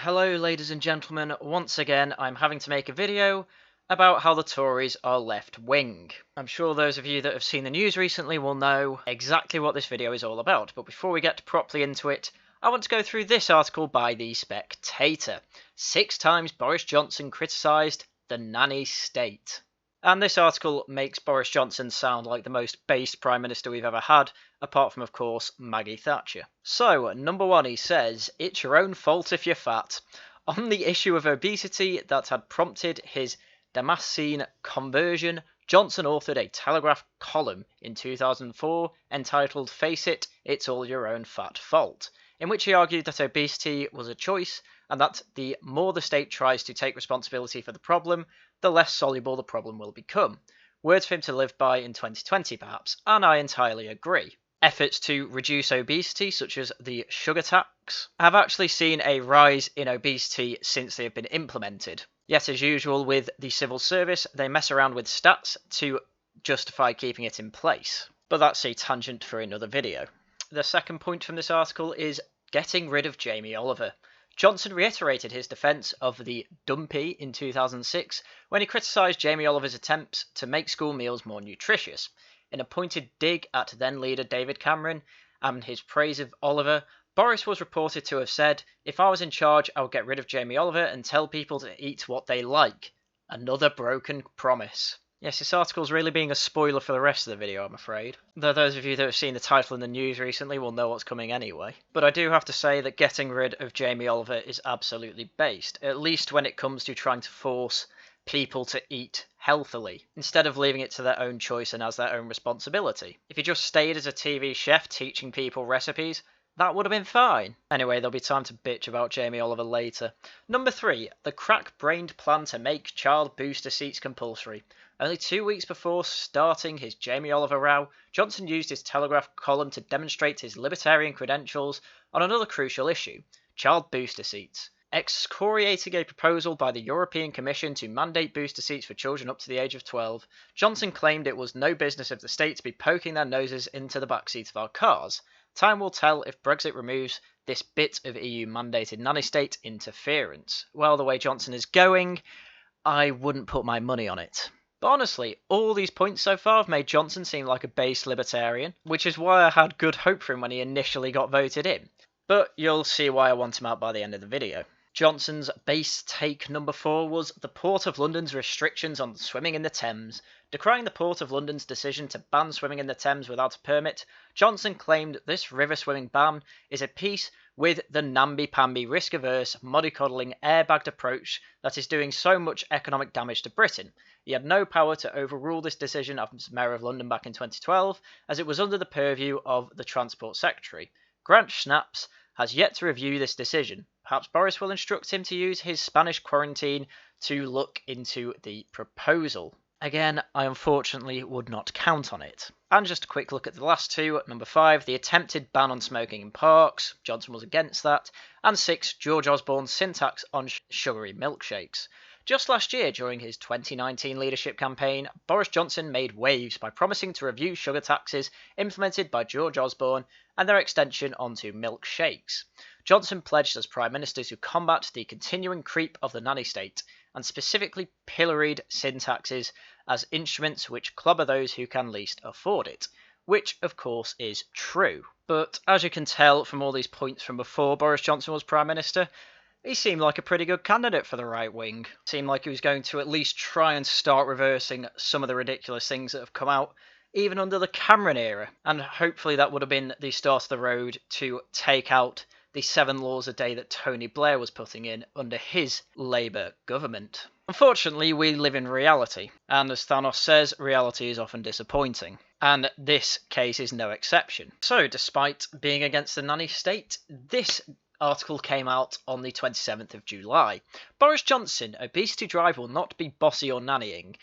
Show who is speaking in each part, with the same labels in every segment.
Speaker 1: Hello ladies and gentlemen, once again I'm having to make a video about how the Tories are left-wing. I'm sure those of you that have seen the news recently will know exactly what this video is all about, but before we get properly into it, I want to go through this article by The Spectator. 6 times Boris Johnson criticised the nanny state. And this article makes Boris Johnson sound like the most based Prime Minister we've ever had, apart from, of course, Maggie Thatcher. So, number 1, he says, it's your own fault if you're fat. On the issue of obesity that had prompted his Damascene conversion, Johnson authored a Telegraph column in 2004 entitled Face It, It's All Your Own Fat Fault, in which he argued that obesity was a choice and that the more the state tries to take responsibility for the problem, the less soluble the problem will become. Words for him to live by in 2020, perhaps, and I entirely agree. Efforts to reduce obesity, such as the sugar tax, have actually seen a rise in obesity since they have been implemented. Yet, as usual with the civil service, they mess around with stats to justify keeping it in place. But that's a tangent for another video. The second point from this article is getting rid of Jamie Oliver. Johnson reiterated his defence of the dumpy in 2006 when he criticised Jamie Oliver's attempts to make school meals more nutritious. In a pointed dig at then-leader David Cameron and his praise of Oliver, Boris was reported to have said, "If I was in charge, I would get rid of Jamie Oliver and tell people to eat what they like." Another broken promise. Yes, this article's really being a spoiler for the rest of the video, I'm afraid. Though those of you that have seen the title in the news recently will know what's coming anyway. But I do have to say that getting rid of Jamie Oliver is absolutely based, at least when it comes to trying to force people to eat healthily, instead of leaving it to their own choice and as their own responsibility. If he just stayed as a TV chef teaching people recipes, that would have been fine. Anyway, there'll be time to bitch about Jamie Oliver later. Number 3, the crack-brained plan to make child booster seats compulsory. Only 2 weeks before starting his Jamie Oliver row, Johnson used his Telegraph column to demonstrate his libertarian credentials on another crucial issue, child booster seats. Excoriating a proposal by the European Commission to mandate booster seats for children up to the age of 12, Johnson claimed it was no business of the state to be poking their noses into the backseats of our cars. Time will tell if Brexit removes this bit of EU-mandated nanny state interference. Well, the way Johnson is going, I wouldn't put my money on it. But honestly, all these points so far have made Johnson seem like a base libertarian, which is why I had good hope for him when he initially got voted in. But you'll see why I want him out by the end of the video. Johnson's base take number 4 was the Port of London's restrictions on swimming in the Thames. Decrying the Port of London's decision to ban swimming in the Thames without a permit, Johnson claimed this river swimming ban is a piece with the namby-pamby, risk-averse, mollycoddling, airbagged approach that is doing so much economic damage to Britain. He had no power to overrule this decision as Mayor of London back in 2012, as it was under the purview of the Transport Secretary. Grant Shapps has yet to review this decision. Perhaps Boris will instruct him to use his Spanish quarantine to look into the proposal. Again, I unfortunately would not count on it. And just a quick look at the last 2. Number 5, the attempted ban on smoking in parks. Johnson was against that. And 6, George Osborne's syntax on sugary milkshakes. Just last year, during his 2019 leadership campaign, Boris Johnson made waves by promising to review sugar taxes implemented by George Osborne and their extension onto milkshakes. Johnson pledged as Prime Minister to combat the continuing creep of the nanny state, and specifically pilloried sin taxes as instruments which clobber those who can least afford it, which of course is true. But as you can tell from all these points from before Boris Johnson was Prime Minister, he seemed like a pretty good candidate for the right wing. Seemed like he was going to at least try and start reversing some of the ridiculous things that have come out, even under the Cameron era. And hopefully that would have been the start of the road to take out the 7 laws a day that Tony Blair was putting in under his Labour government. Unfortunately, we live in reality, and as Thanos says, reality is often disappointing. And this case is no exception. So, despite being against the nanny state, this article came out on the 27th of July. Boris Johnson, obesity drive will not be bossy or nannying.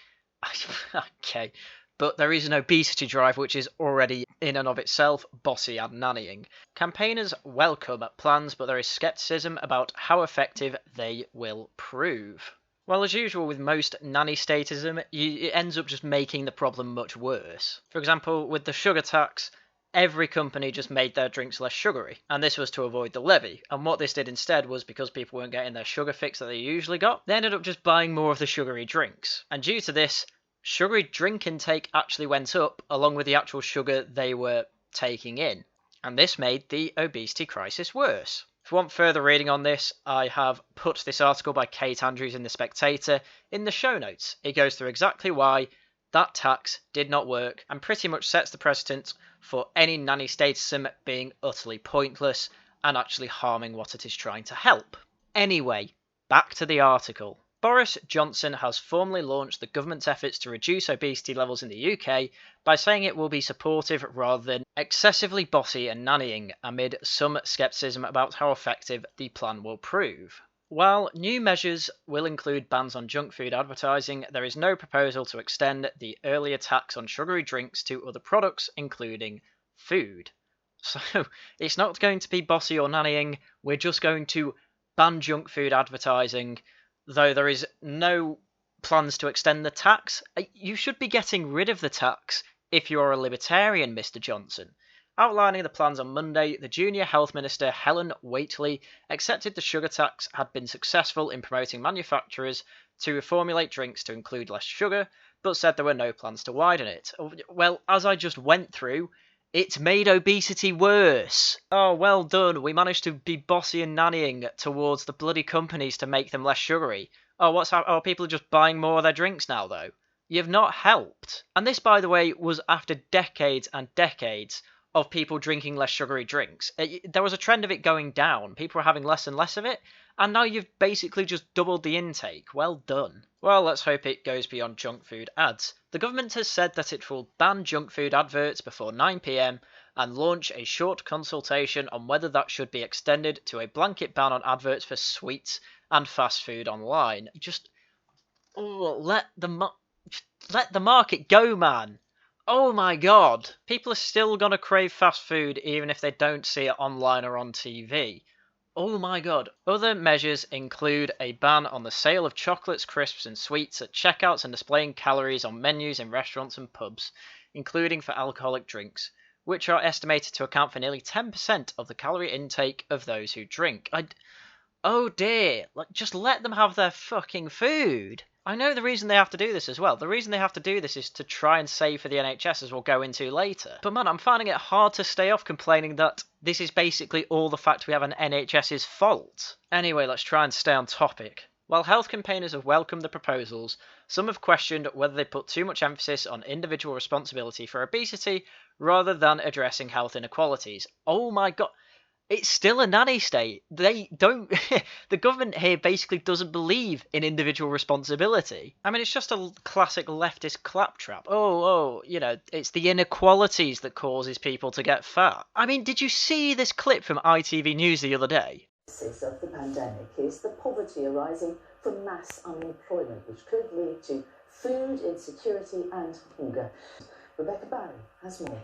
Speaker 1: Okay, but there is an obesity drive which is already in and of itself bossy and nannying. Campaigners welcome plans, but there is scepticism about how effective they will prove. Well, as usual with most nanny statism, it ends up just making the problem much worse. For example, with the sugar tax, every company just made their drinks less sugary, and this was to avoid the levy. And what this did instead was, because people weren't getting their sugar fix that they usually got, they ended up just buying more of the sugary drinks. And due to this, sugary drink intake actually went up, along with the actual sugar they were taking in. And this made the obesity crisis worse. If you want further reading on this, I have put this article by Kate Andrews in The Spectator in the show notes. It goes through exactly why that tax did not work and pretty much sets the precedent for any nanny statism being utterly pointless and actually harming what it is trying to help. Anyway, back to the article. Boris Johnson has formally launched the government's efforts to reduce obesity levels in the UK by saying it will be supportive rather than excessively bossy and nannying, amid some scepticism about how effective the plan will prove. While new measures will include bans on junk food advertising, there is no proposal to extend the earlier tax on sugary drinks to other products, including food. So, it's not going to be bossy or nannying, we're just going to ban junk food advertising. Though there is no plans to extend the tax. You should be getting rid of the tax if you're a libertarian, Mr. Johnson. Outlining the plans on Monday, the junior health minister Helen Whately accepted the sugar tax had been successful in promoting manufacturers to reformulate drinks to include less sugar, but said there were no plans to widen it. Well, as I just went through, it's made obesity worse. Oh, well done. We managed to be bossy and nannying towards the bloody companies to make them less sugary. Oh, what's happening? Oh, people are just buying more of their drinks now, though. You've not helped. And this, by the way, was after decades and decades of people drinking less sugary drinks. There was a trend of it going down. People were having less and less of it. And now you've basically just doubled the intake. Well done. Well, let's hope it goes beyond junk food ads. The government has said that it will ban junk food adverts before 9 PM and launch a short consultation on whether that should be extended to a blanket ban on adverts for sweets and fast food online. Just let the market go, man. Oh my god. People are still gonna crave fast food even if they don't see it online or on TV. Oh my god. Other measures include a ban on the sale of chocolates, crisps and sweets at checkouts and displaying calories on menus in restaurants and pubs, including for alcoholic drinks, which are estimated to account for nearly 10% of the calorie intake of those who drink. Oh dear. Just let them have their fucking food. I know the reason they have to do this as well. The reason they have to do this is to try and save for the NHS, as we'll go into later. But man, I'm finding it hard to stay off complaining that this is basically all the fact we have an NHS's fault. Anyway, let's try and stay on topic. While health campaigners have welcomed the proposals, some have questioned whether they put too much emphasis on individual responsibility for obesity rather than addressing health inequalities. Oh my god. It's still a nanny state. They don't. The government here basically doesn't believe in individual responsibility. I mean, it's just a classic leftist claptrap. It's the inequalities that causes people to get fat. I mean, did you see this clip from ITV News the other day?
Speaker 2: Of the pandemic is the poverty arising from mass unemployment, which could lead to food insecurity and hunger. Rebecca Barry has more.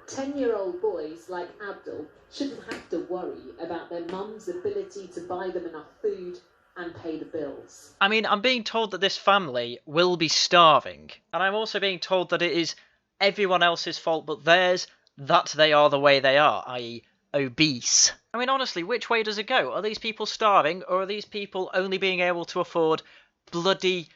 Speaker 3: 10-year-old boys like Abdul shouldn't have to worry about their mum's ability to buy them enough food and pay the bills.
Speaker 1: I mean, I'm being told that this family will be starving, and I'm also being told that it is everyone else's fault but theirs that they are the way they are, i.e. obese. I mean, honestly, which way does it go? Are these people starving, or are these people only being able to afford bloody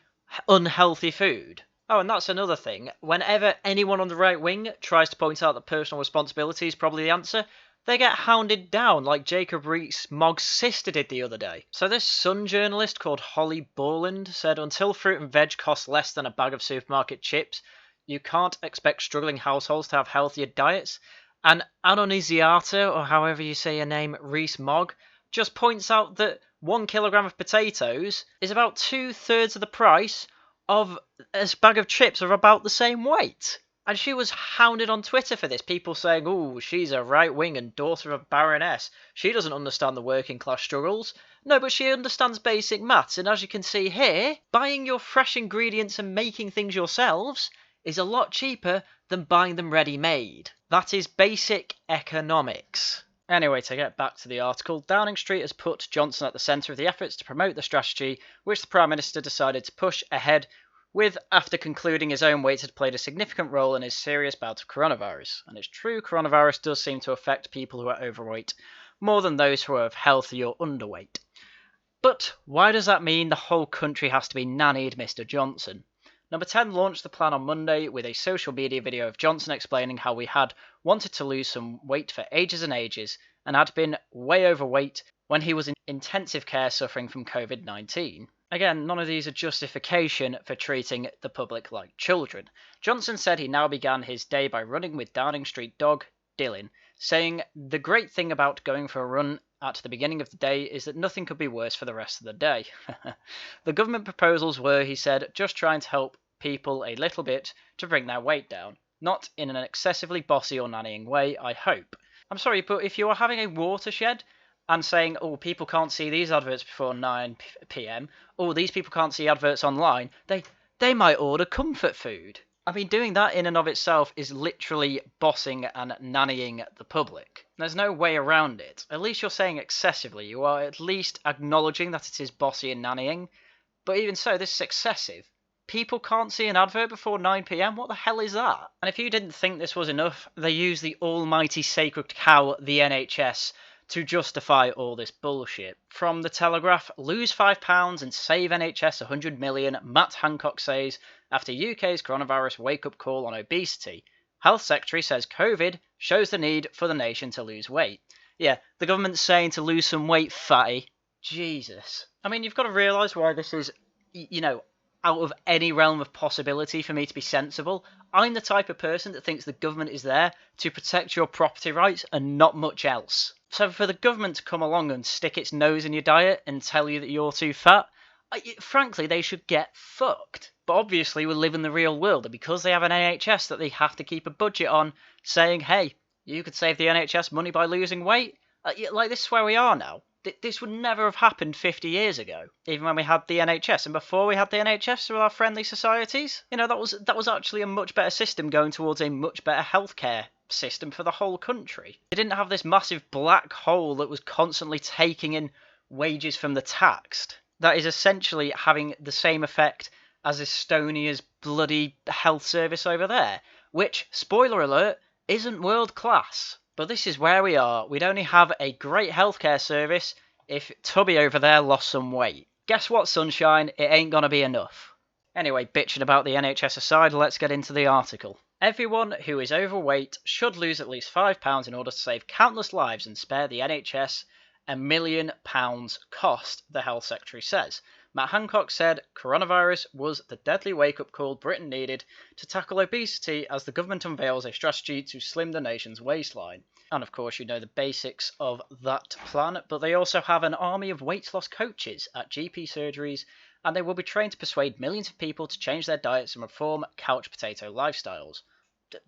Speaker 1: unhealthy food? Oh, and that's another thing. Whenever anyone on the right wing tries to point out that personal responsibility is probably the answer, they get hounded down like Jacob Rees-Mogg's sister did the other day. So this Sun journalist called Holly Borland said, until fruit and veg cost less than a bag of supermarket chips, you can't expect struggling households to have healthier diets. And Anoniziata, or however you say your name, Rees-Mogg, just points out that 1 kilogram of potatoes is about 2/3 of the price of a bag of chips of about the same weight. And she was hounded on Twitter for this. People saying, oh, she's a right-wing and daughter of a baroness. She doesn't understand the working class struggles. No, but she understands basic maths. And as you can see here, buying your fresh ingredients and making things yourselves is a lot cheaper than buying them ready-made. That is basic economics. Anyway, to get back to the article, Downing Street has put Johnson at the centre of the efforts to promote the strategy, which the Prime Minister decided to push ahead with after concluding his own weight had played a significant role in his serious bout of coronavirus. And it's true, coronavirus does seem to affect people who are overweight more than those who are of healthy or underweight. But why does that mean the whole country has to be nannied, Mr. Johnson? Number 10 launched the plan on Monday with a social media video of Johnson explaining how we had wanted to lose some weight for ages and ages and had been way overweight when he was in intensive care suffering from COVID-19. Again, none of these are justification for treating the public like children. Johnson said he now began his day by running with Downing Street dog, Dylan, saying the great thing about going for a run at the beginning of the day is that nothing could be worse for the rest of the day. The government proposals were, he said, just trying to help people a little bit to bring their weight down. Not in an excessively bossy or nannying way, I hope. I'm sorry, but if you are having a watershed and saying, oh, people can't see these adverts before 9 p.m, oh, these people can't see adverts online, they might order comfort food. I mean, doing that in and of itself is literally bossing and nannying the public. There's no way around it. At least you're saying excessively. You are at least acknowledging that it is bossy and nannying. But even so, this is excessive. People can't see an advert before 9 p.m? What the hell is that? And if you didn't think this was enough, they use the almighty sacred cow, the NHS, to justify all this bullshit. From The Telegraph, lose £5 and save NHS 100 million, Matt Hancock says, after UK's coronavirus wake-up call on obesity. Health Secretary says COVID shows the need for the nation to lose weight. Yeah, the government's saying to lose some weight, fatty. Jesus. I mean, you've got to realise why this is, out of any realm of possibility for me to be sensible. I'm the type of person that thinks the government is there to protect your property rights and not much else. So for the government to come along and stick its nose in your diet and tell you that you're too fat, frankly, they should get fucked. But obviously we live in the real world, and because they have an NHS that they have to keep a budget on, saying, hey, you could save the NHS money by losing weight, this is where we are now. This would never have happened 50 years ago, even when we had the NHS. And before we had the NHS with our friendly societies, that was actually a much better system going towards a much better healthcare system for the whole country. They didn't have this massive black hole that was constantly taking in wages from the taxed. That is essentially having the same effect as Estonia's bloody health service over there, which, spoiler alert, isn't world class. But this is where we are. We'd only have a great healthcare service if Tubby over there lost some weight. Guess what, sunshine? It ain't gonna be enough. Anyway, bitching about the NHS aside, let's get into the article. Everyone who is overweight should lose at least £5 in order to save countless lives and spare the NHS £1 million cost, the Health Secretary says. Matt Hancock said coronavirus was the deadly wake-up call Britain needed to tackle obesity as the government unveils a strategy to slim the nation's waistline. And of course you know the basics of that plan, but they also have an army of weight loss coaches at GP surgeries, and they will be trained to persuade millions of people to change their diets and reform couch potato lifestyles.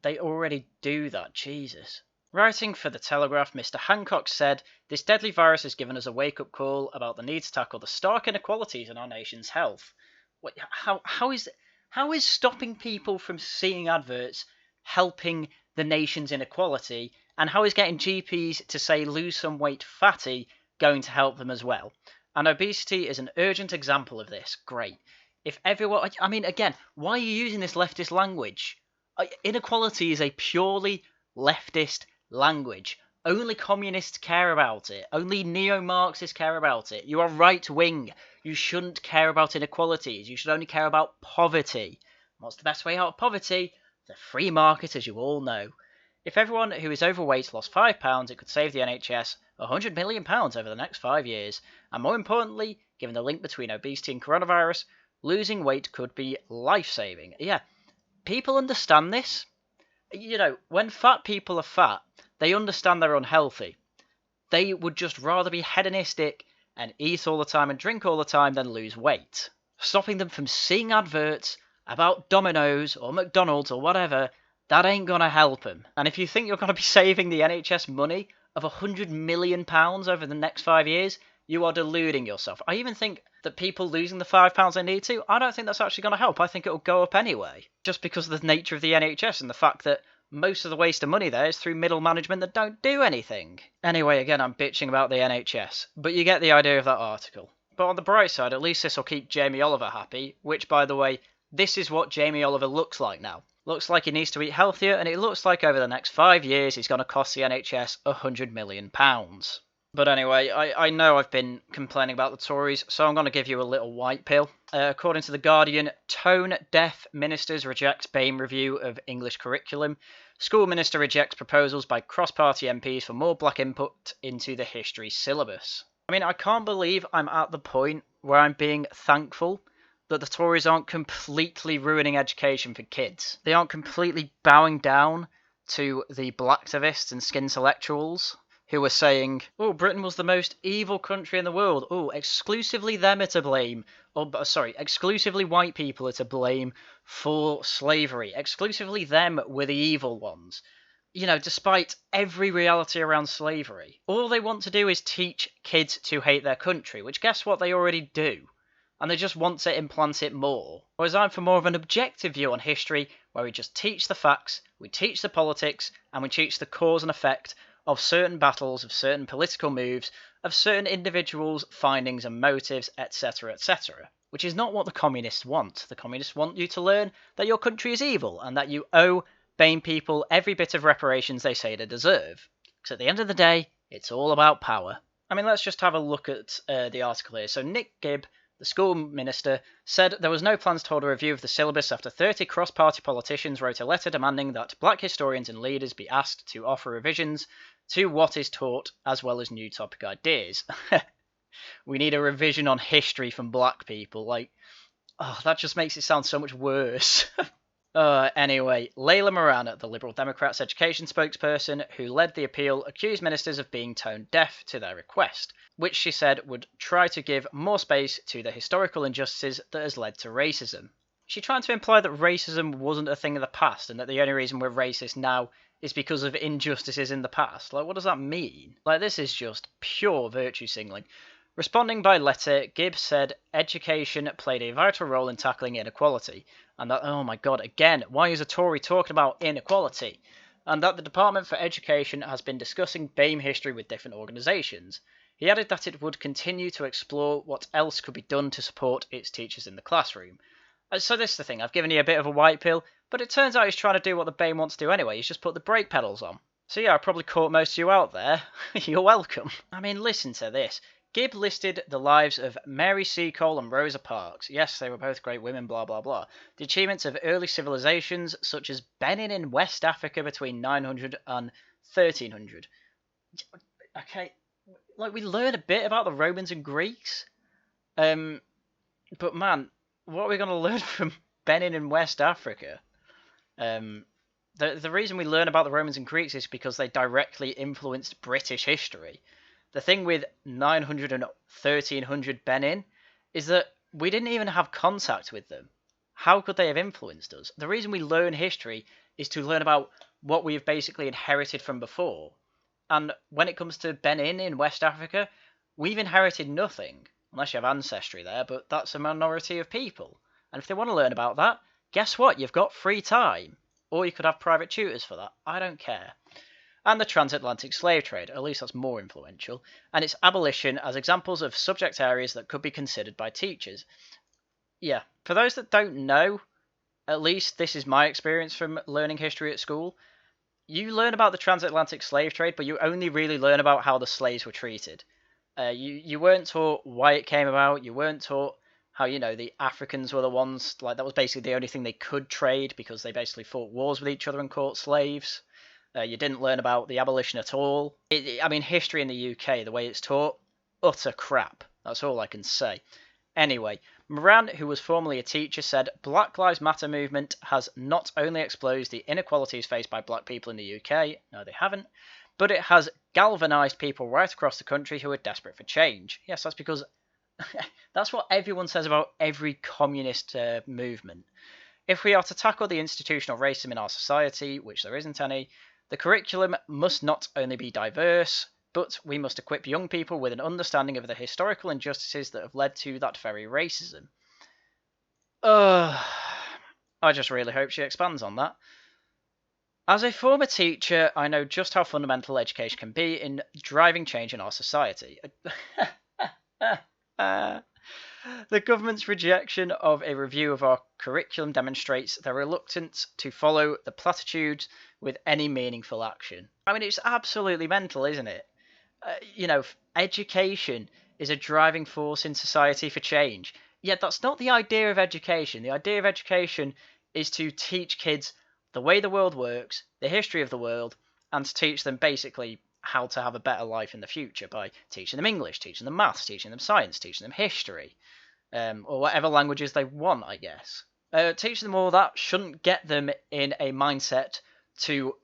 Speaker 1: They already do that, Jesus. Writing for The Telegraph, Mr. Hancock said, this deadly virus has given us a wake-up call about the need to tackle the stark inequalities in our nation's health. Wait, how is stopping people from seeing adverts helping the nation's inequality, and how is getting GPs to say lose some weight fatty going to help them as well? And obesity is an urgent example of this. Great. If everyone... I mean, again, why are you using this leftist language? Inequality is a purely leftist language. Only communists care about it. Only neo-Marxists care about it. You are right-wing. You shouldn't care about inequalities. You should only care about poverty. What's the best way out of poverty? The free market, as you all know. If everyone who is overweight lost £5, it could save the NHS £100 million over the next 5 years. And more importantly, given the link between obesity and coronavirus, losing weight could be life-saving. Yeah, people understand this. When fat people are fat, they understand they're unhealthy. They would just rather be hedonistic and eat all the time and drink all the time than lose weight. Stopping them from seeing adverts about Domino's or McDonald's or whatever, that ain't gonna help them. And if you think you're gonna be saving the NHS money of £100 million over the next 5 years, you are deluding yourself. I even think that people losing the £5 they need to, I don't think that's actually going to help. I think it'll go up anyway, just because of the nature of the NHS and the fact that most of the waste of money there is through middle management that don't do anything. Anyway, again, I'm bitching about the NHS, but you get the idea of that article. But on the bright side, at least this will keep Jamie Oliver happy, which, by the way, this is what Jamie Oliver looks like now. Looks like he needs to eat healthier, and it looks like over the next 5 years he's going to cost the NHS £100 million. But anyway, I know I've been complaining about the Tories, so I'm going to give you a little white pill. According to The Guardian, tone-deaf ministers reject BAME review of English curriculum. School minister rejects proposals by cross-party MPs for more black input into the history syllabus. I mean, I can't believe I'm at the point where I'm being thankful that the Tories aren't completely ruining education for kids. They aren't completely bowing down to the blacktivists and skintellectuals who were saying, oh, Britain was the most evil country in the world. Oh, exclusively them are to blame. Exclusively white people are to blame for slavery. Exclusively them were the evil ones. You know, despite every reality around slavery. All they want to do is teach kids to hate their country, which guess what they already do. And they just want to implant it more. Whereas I'm for more of an objective view on history, where we just teach the facts, we teach the politics, and we teach the cause and effect of certain battles, of certain political moves, of certain individuals' findings and motives, etc., etc. Which is not what the communists want. The communists want you to learn that your country is evil, and that you owe BAME people every bit of reparations they say they deserve. Because at the end of the day, it's all about power. I mean, let's just have a look at the article here. So Nick Gibb, the school minister, said there was no plans to hold a review of the syllabus after 30 cross-party politicians wrote a letter demanding that black historians and leaders be asked to offer revisions to what is taught, as well as new topic ideas. We need a revision on history from black people. Like, oh, that just makes it sound so much worse. Anyway, Layla Moran, the Liberal Democrats' education spokesperson who led the appeal, accused ministers of being tone deaf to their request, which she said would try to give more space to the historical injustices that has led to racism. She tried to imply that racism wasn't a thing of the past and that the only reason we're racist now is because of injustices in the past. Like, what does that mean? Like, this is just pure virtue signaling. Responding by letter, Gibbs said education played a vital role in tackling inequality, and that, oh my god, again, why is a Tory talking about inequality? And that the Department for Education has been discussing BAME history with different organisations. He added that it would continue to explore what else could be done to support its teachers in the classroom. So this is the thing, I've given you a bit of a white pill, but it turns out he's trying to do what the BAME wants to do anyway, he's just put the brake pedals on. So yeah, I probably caught most of you out there. You're welcome. I mean, listen to this. Gibb listed the lives of Mary Seacole and Rosa Parks. Yes, they were both great women, blah, blah, blah. The achievements of early civilizations, such as Benin in West Africa between 900 and 1300. Okay, like, we learn a bit about the Romans and Greeks. But man, what are we going to learn from Benin in West Africa? The reason we learn about the Romans and Greeks is because they directly influenced British history. The thing with 900 and 1300 Benin is that we didn't even have contact with them. How could they have influenced us? The reason we learn history is to learn about what we have basically inherited from before. And when it comes to Benin in West Africa, we've inherited nothing, unless you have ancestry there, but that's a minority of people. And if they want to learn about that, guess what? You've got free time. Or you could have private tutors for that. I don't care. And the transatlantic slave trade, at least that's more influential, and its abolition as examples of subject areas that could be considered by teachers. Yeah, for those that don't know, at least this is my experience from learning history at school, you learn about the transatlantic slave trade, but you only really learn about how the slaves were treated. You weren't taught why it came about, you weren't taught how, you know, the Africans were the ones, like, that was basically the only thing they could trade because they basically fought wars with each other and caught slaves. You didn't learn about the abolition at all. I mean, history in the UK, the way it's taught, utter crap. That's all I can say. Anyway, Moran, who was formerly a teacher, said Black Lives Matter movement has not only exposed the inequalities faced by black people in the UK, no they haven't, but it has galvanised people right across the country who are desperate for change. Yes, that's because that's what everyone says about every communist movement. If we are to tackle the institutional racism in our society, which there isn't any, the curriculum must not only be diverse, but we must equip young people with an understanding of the historical injustices that have led to that very racism. I just really hope she expands on that. As a former teacher, I know just how fundamental education can be in driving change in our society. The government's rejection of a review of our curriculum demonstrates their reluctance to follow the platitudes with any meaningful action. I mean, it's absolutely mental, isn't it? Education is a driving force in society for change. Yet that's not the idea of education. The idea of education is to teach kids the way the world works, the history of the world, and to teach them basically how to have a better life in the future by teaching them English, teaching them maths, teaching them science, teaching them history, or whatever languages they want, I guess. Teaching them all that shouldn't get them in a mindset to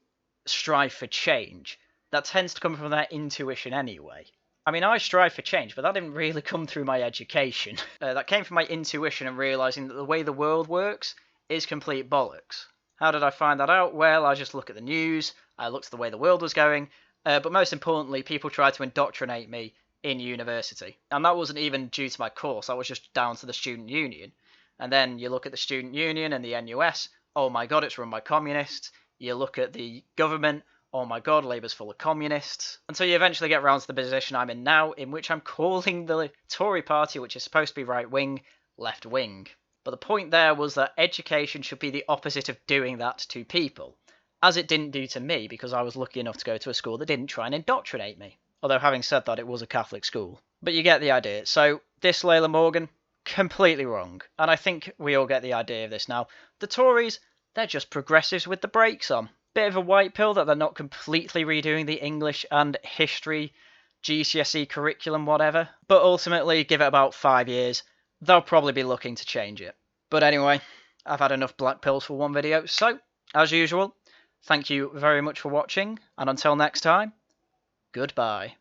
Speaker 1: strive for change. That tends to come from their intuition anyway. I mean, I strive for change, but that didn't really come through my education. That came from my intuition and realising that the way the world works is complete bollocks. How did I find that out? Well, I just look at the news, I looked at the way the world was going, but most importantly, people tried to indoctrinate me in university. And that wasn't even due to my course, that was just down to the student union. And then you look at the student union and the NUS, oh my god, it's run by communists. You look at the government, oh my god, Labour's full of communists. Until you eventually get round to the position I'm in now, in which I'm calling the Tory party, which is supposed to be right-wing, left-wing. But the point there was that education should be the opposite of doing that to people. As it didn't do to me, because I was lucky enough to go to a school that didn't try and indoctrinate me. Although having said that, it was a Catholic school. But you get the idea. So, this Layla Morgan, completely wrong. And I think we all get the idea of this now. The Tories, they're just progressives with the brakes on. Bit of a white pill that they're not completely redoing the English and history, GCSE curriculum, whatever. But ultimately, give it about 5 years, they'll probably be looking to change it. But anyway, I've had enough black pills for one video. So, as usual, thank you very much for watching, and until next time, goodbye.